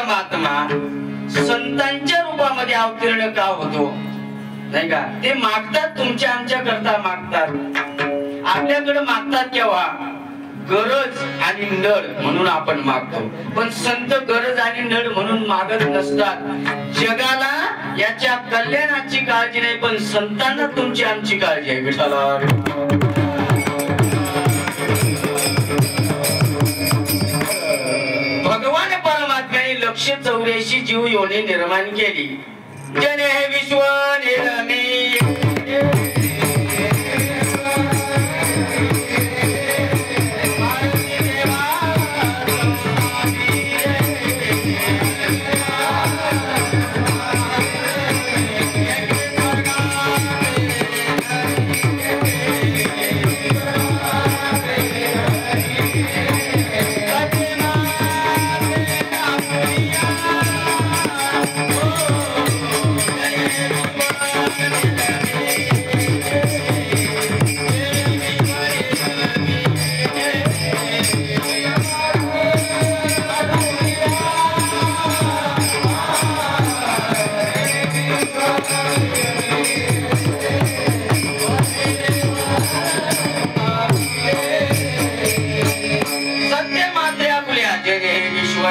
परमात्मा संतांच्या रूपामध्ये अवतीर्ण का होतो नाही का? ते मागतात तुमच्या आमच्या करता मागतात, आपल्याकडे मागतात केव्हा? गरज आणि नड म्हणून आपण मागतो. पण संत गरज आणि नड म्हणून मागत नसतात. जगाला याच्या कल्याणाची काळजी नाही, पण संतांना तुमची आमची काळजी आहे. विठ्ठला भगवान परमात्म्याने 184 जीव योनी निर्माण केली. जने विश्व निर्मी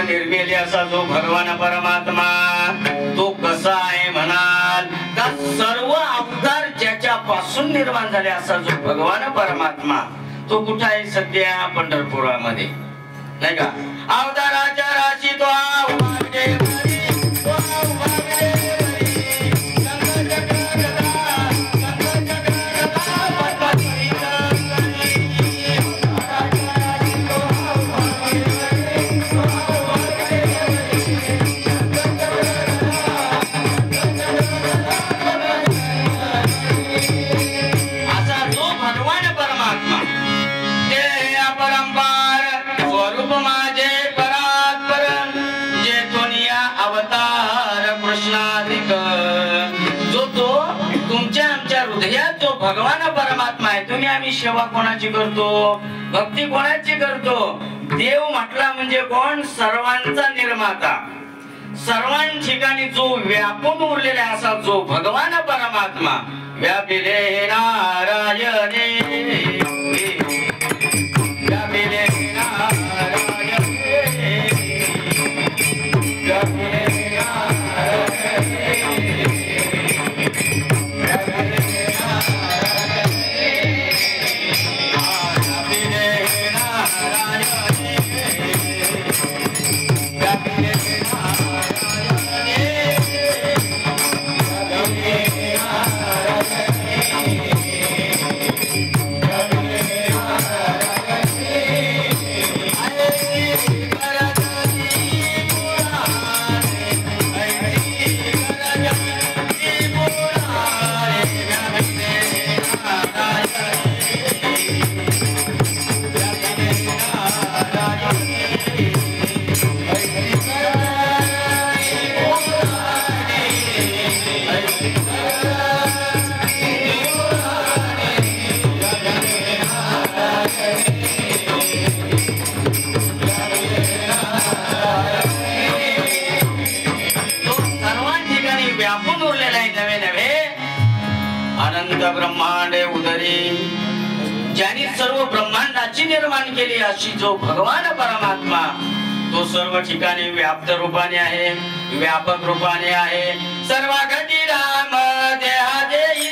निर्मिली असा जो भगवान परमात्मा तो कसा आहे म्हणाल का? सर्व अवतार ज्याच्यापासून निर्माण झाले असा जो भगवान परमात्मा तो कुठे आहे? सध्या पंढरपुरामध्ये नाही का? अवताराच्या राशी तो भगवान परमात्मा आहे. तुम्ही आम्ही सेवा कोणाची करतो? भक्ती कोणाची करतो? देव म्हटला म्हणजे कोण? सर्वांचा निर्माता, सर्वां ठिकाणी जो व्यापून उरलेला असा जो भगवान परमात्मा व्यापिले नारायणे व्यापिले नारायणे व्यापिले ब्रह्मांड उदरी ज्यांनी सर्व ब्रह्मांडाची निर्माण केली अशी जो भगवान परमात्मा तो सर्व ठिकाणी व्याप्त रूपाने आहे, व्यापक रूपाने आहे. सर्व घटी राम देहा देई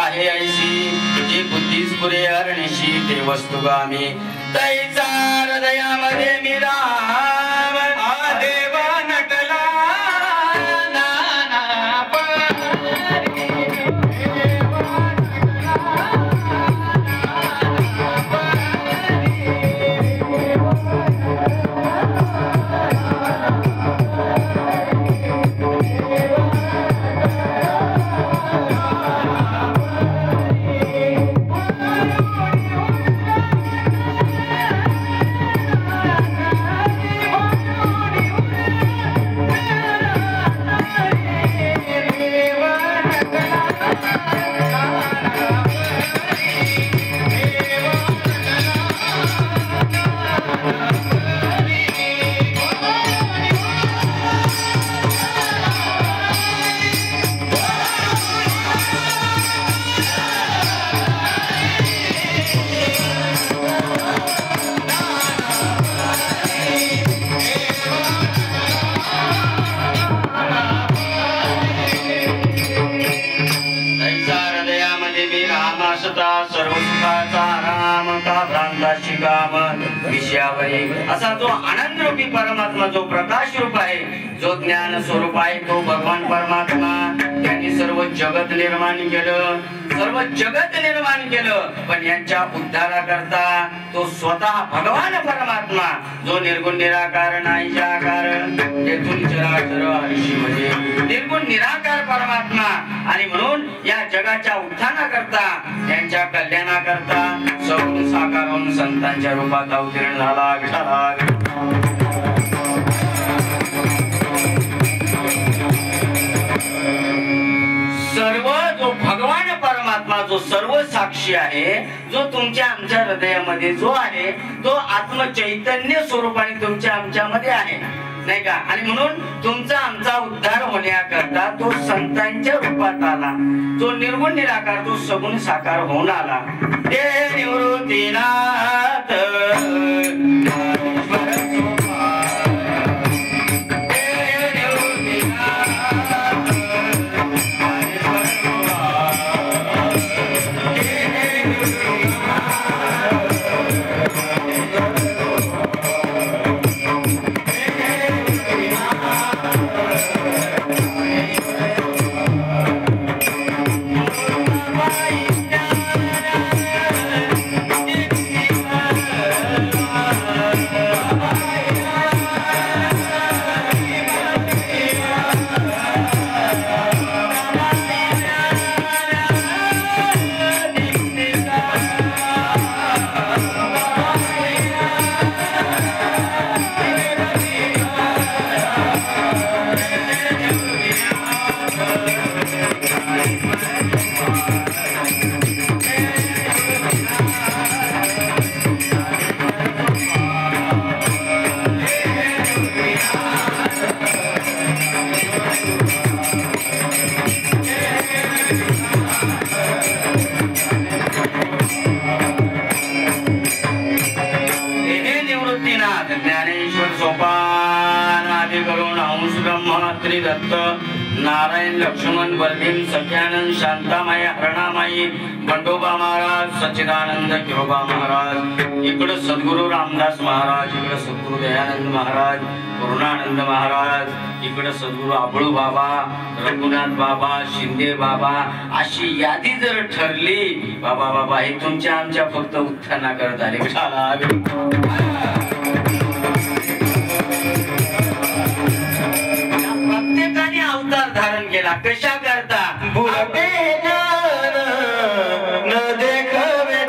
आहे ऐशी जी बुद्धीस पुरे हरणीशी ते वस्तुगामी तैचा हृदयामध्ये मी राम हा देवा नटला निष्काम विषयावरी असा जो आनंद रूपी परमात्मा, जो प्रकाश रूप आहे, जो ज्ञान स्वरूप आहे, तो भगवान परमात्मा त्यांनी सर्व जगत निर्माण केलं, सर्व जगत निर्माण केलं. पण यांच्या उद्धाराकरता तो स्वतः भगवान परमात्मा, जो निर्गुण निराकार नाहीचे आकार, येथून चराचर हरीशी म्हणजे निर्गुण निराकार परमात्मा. आणि म्हणून या जगाच्या उत्थानाकरता, त्यांच्या कल्याणाकरता सगुण साकार होऊन संतांच्या रूपात अवतीर्ण झाला. सर्व जो भगवान परमात्मा, जो सर्व साक्षी आहे, जो तुमच्या आमच्या हृदयामध्ये जो आहे, तो आत्मचैतन्य स्वरूपाने तुमच्या आमच्यामध्ये आहे, नाही का. आणि म्हणून तुमचा आमचा उद्धार होण्याकरता तो संतांच्या रूपात आला, जो निर्गुण निराकार, तो सगुण साकार होऊन आला. ते निवृत्तीनाथ दत्त नारायण लक्ष्मण बलभीम सत्यानंद शांतामाई हरणामाई बंडोबा महाराज सच्चिदानंद किरोबा महाराज, इकडे सद्गुरु रामदास महाराज, इकडे सद्गुरु दयानंद महाराज, पूर्णानंद महाराज, इकडे सद्गुरु आबळू बाबा, रघुनाथ बाबा, शिंदे बाबा, अशी यादी जर ठरली, बाबा बाबा हे तुमच्या आमच्या फक्त उत्थाना करत आले. अवतार धारण केला कशा करता, बुडते ज्ञान न देखवे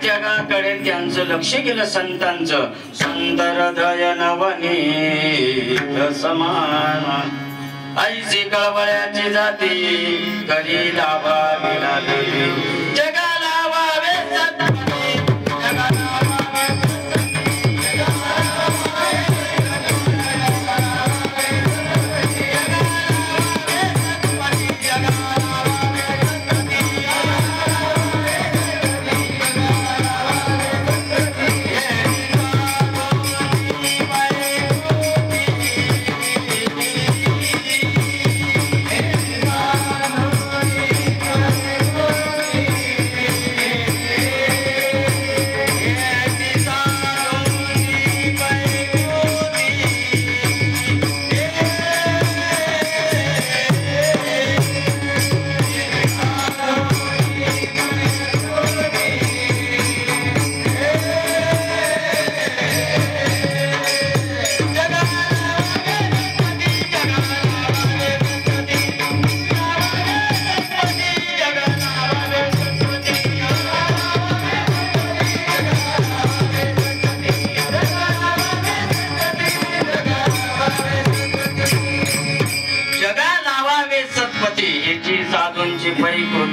जगाकडे त्यांचं लक्ष गेलं संतांचं. संत हृदय नवनीत समान ऐसी कळवळ्याची जाती कधी लाभा विना जगाला वावे सत्पती जगाला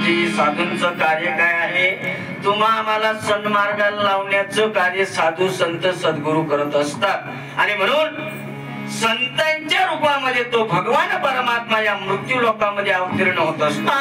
आमची साधूंचं कार्य काय आहे? तुम्हा आम्हाला सन्मार्गाला लावण्याचं कार्य साधू संत सद्गुरू करत असतात आणि म्हणून संतांच्या रूपामध्ये तो भगवान परमात्मा या मृत्यू लोकामध्ये अवतीर्ण होत असतो.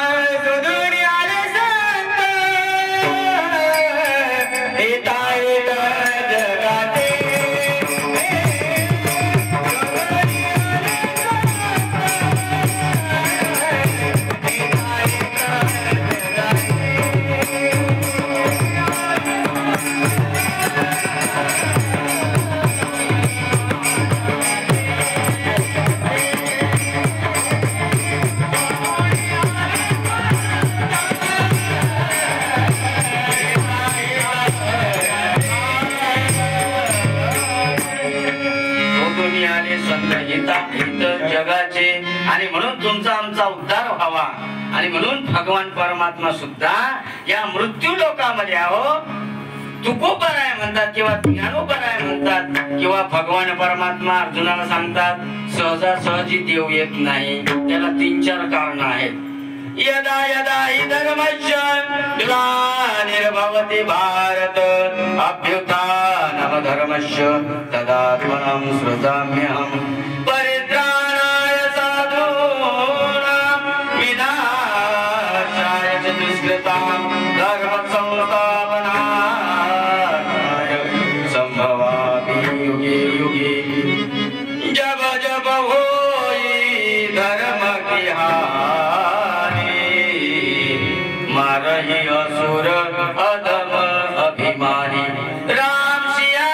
जगाचे आणि म्हणून तुमचा आमचा उद्धार व्हावा आणि म्हणून भगवान परमात्मा सुद्धा या मृत्यू लोकामध्ये आहो. तुकोबराय म्हणतात किंवा ज्ञानोबराय म्हणतात किंवा भगवान परमात्मा अर्जुनाला सांगतात सहजासहजी देव येत नाही. त्याला 3-4 कारण आहेत. यदा यदा हि धर्मस्य ग्लानिर्भवति भारत अभ्युत्थानम धर्मस्य तदात्मनं सृजाम्यहम् परित्राणाय साधूनां विनाशाय च दुष्कृतां धर्म संस्थापनाय संभवामि युगे युगे. जब जब होई धर्म की मारहि असुर अधम अभिमानी. राम सिया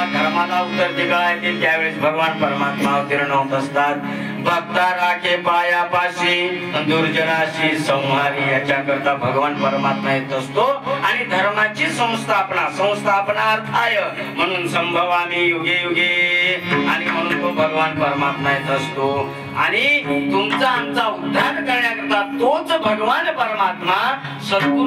धर्माला उत्तर दिला येते त्यावेळेस भगवान परमात्मा अवतीर्ण होत असतात. भक्ता राखे पायापाशी दुर्जनाशी संहारी याच्या करता भगवान परमात्मा येत असतो आणि धर्माची संस्थापनार्थाय म्हणून संभवामी युगे युगे आणि म्हणून तो भगवान परमात्मा येत असतो आणि तुमचा आमचा उद्धार करण्याकरता तोच भगवान परमात्मा सद्गुरू